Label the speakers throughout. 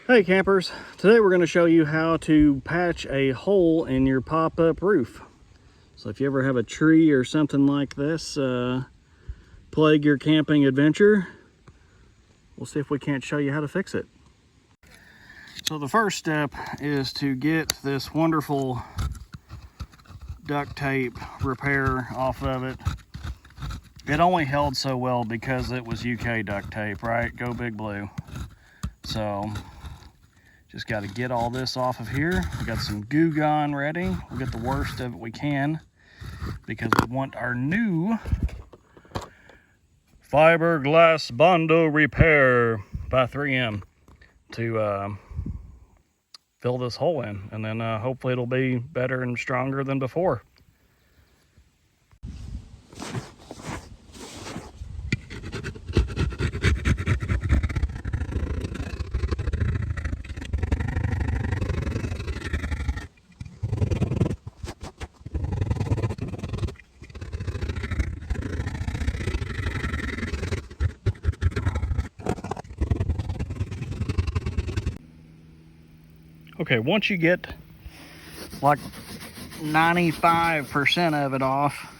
Speaker 1: Hey campers, today we're going to show you how to patch a hole in your pop-up roof. So if you ever have a tree or something like this plague your camping adventure, we'll see if we can't show you how to fix it. So the first step is to get this wonderful duct tape repair off of it. It only held so well because it was UK duct tape, right? Go Big Blue. So just got to get all this off of here. We got some goo gone ready. We'll get the worst of it we can because we want our new fiberglass Bondo repair by 3M to fill this hole in, and then hopefully it'll be better and stronger than before. Okay, once you get like 95% of it off,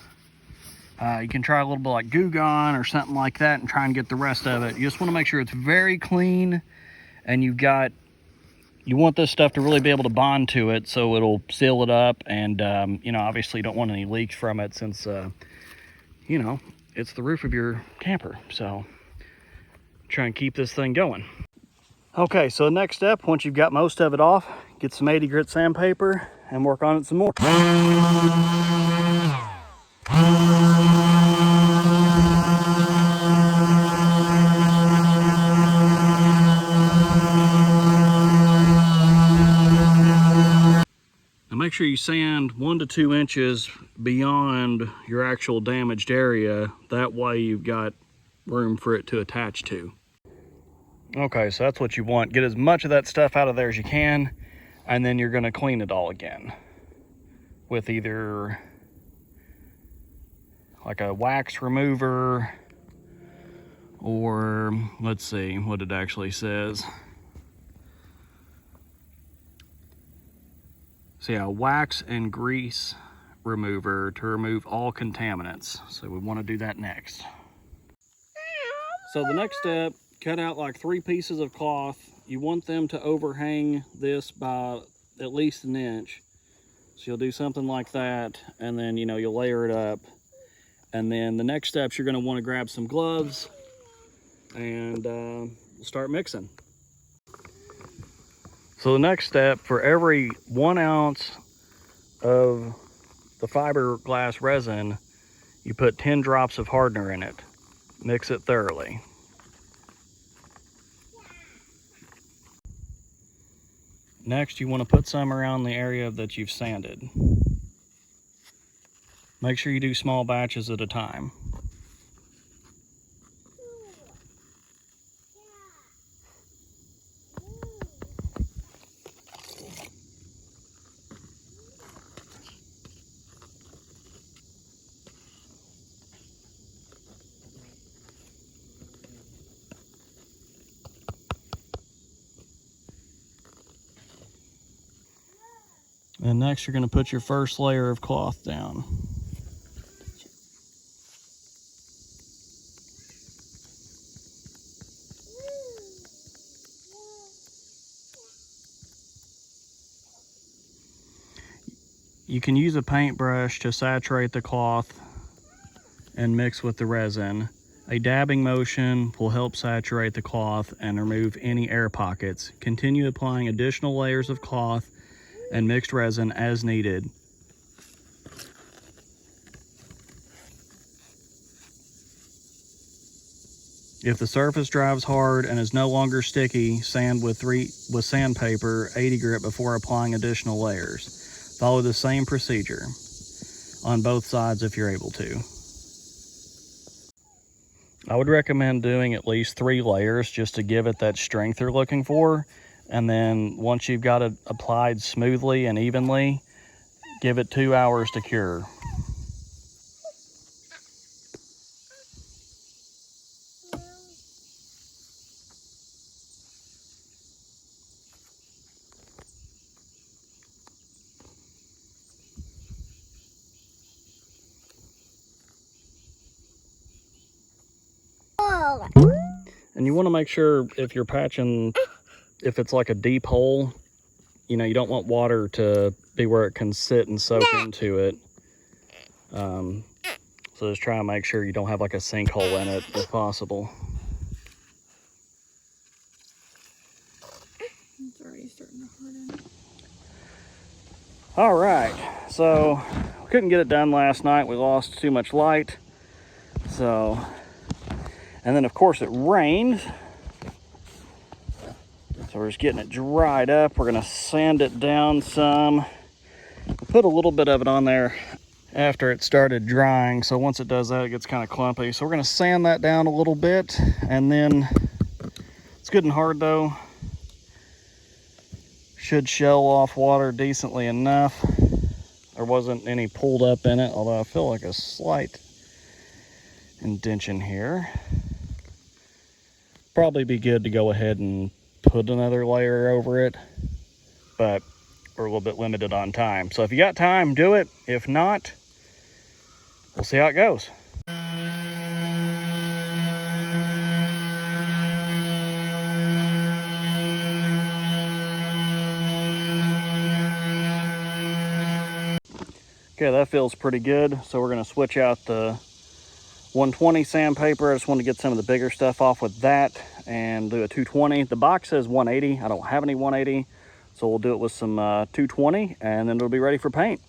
Speaker 1: you can try a little bit like Goo Gone or something like that and try and get the rest of it. You just want to make sure it's very clean, and you want this stuff to really be able to bond to it so it'll seal it up, and you know, obviously you don't want any leaks from it since you know, it's the roof of your camper, so try and keep this thing going. Okay, so the next step, once you've got most of it off, get some 80 grit sandpaper and work on it some more. Now make sure you sand 1 to 2 inches beyond your actual damaged area. That way you've got room for it to attach to. Okay, so that's what you want. Get as much of that stuff out of there as you can, and then you're gonna clean it all again with either like a wax remover, or let's see what it actually says. So yeah, wax and grease remover to remove all contaminants. So we want to do that next. So the next step, cut out like 3 pieces of cloth. You want them to overhang this by at least 1 inch. So you'll do something like that, and then, you know, you'll layer it up. And then the next steps, you're going to want to grab some gloves and we'll start mixing. So the next step, for every 1 ounce of the fiberglass resin, you put 10 drops of hardener in it. Mix it thoroughly. Next, you want to put some around the area that you've sanded. Make sure you do small batches at a time. And next, you're going to put your first layer of cloth down. You can use a paintbrush to saturate the cloth and mix with the resin. A dabbing motion will help saturate the cloth and remove any air pockets. Continue applying additional layers of cloth and mixed resin as needed. If the surface dries hard and is no longer sticky, sand with sandpaper 80 grit before applying additional layers. Follow the same procedure on both sides if you're able to. I would recommend doing at least 3 layers just to give it that strength you're looking for. And then once you've got it applied smoothly and evenly, give it 2 hours to cure. And you want to make sure if you're patching, if it's like a deep hole, you know, you don't want water to be where it can sit and soak into it. So just try to make sure you don't have like a sinkhole in it if possible.
Speaker 2: It's already starting to harden.
Speaker 1: All right, so we couldn't get it done last night. We lost too much light. So, and then of course it rained. So we're just getting it dried up. We're gonna sand it down some. Put a little bit of it on there after it started drying. So once it does that, it gets kind of clumpy. So we're gonna sand that down a little bit, and then it's good and hard though. Should shell off water decently enough. There wasn't any pulled up in it, although I feel like a slight indention here. Probably be good to go ahead and put another layer over it, but we're a little bit limited on time. So if you got time, do it. If not, we'll see how it goes. Okay, that feels pretty good. So we're gonna switch out the 120 sandpaper. I just want to get some of the bigger stuff off with that and do a 220. The box says 180. I don't have any 180. So we'll do it with some 220 and then it'll be ready for paint.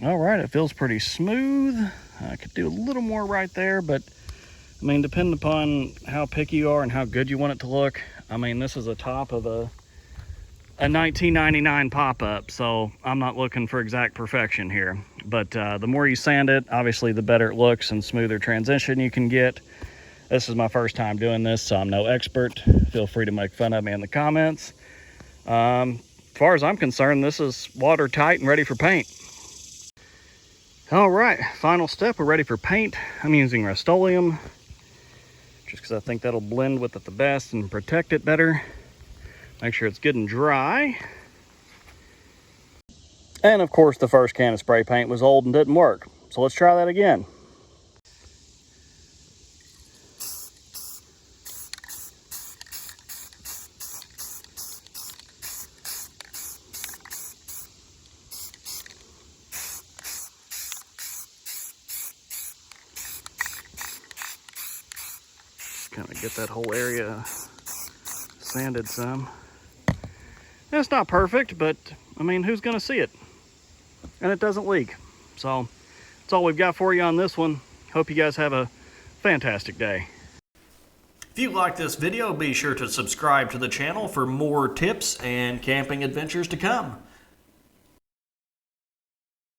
Speaker 1: All right, it feels pretty smooth. I could do a little more right there, but I mean, depending upon how picky you are and how good you want it to look. I mean, this is the top of a 1999 pop-up, so I'm not looking for exact perfection here. But the more you sand it, obviously the better it looks and smoother transition you can get. This is my first time doing this, so I'm no expert. Feel free to make fun of me in the comments. As far as I'm concerned, this is watertight and ready for paint. All right, final step, we're ready for paint. I'm using Rust-Oleum, just because I think that'll blend with it the best and protect it better. Make sure it's good and dry. And of course, the first can of spray paint was old and didn't work. So let's try that again. Kind of get that whole area sanded some. And it's not perfect, but I mean, who's gonna see it? And it doesn't leak. So that's all we've got for you on this one. Hope you guys have a fantastic day. If you like this video, be sure to subscribe to the channel for more tips and camping adventures to come.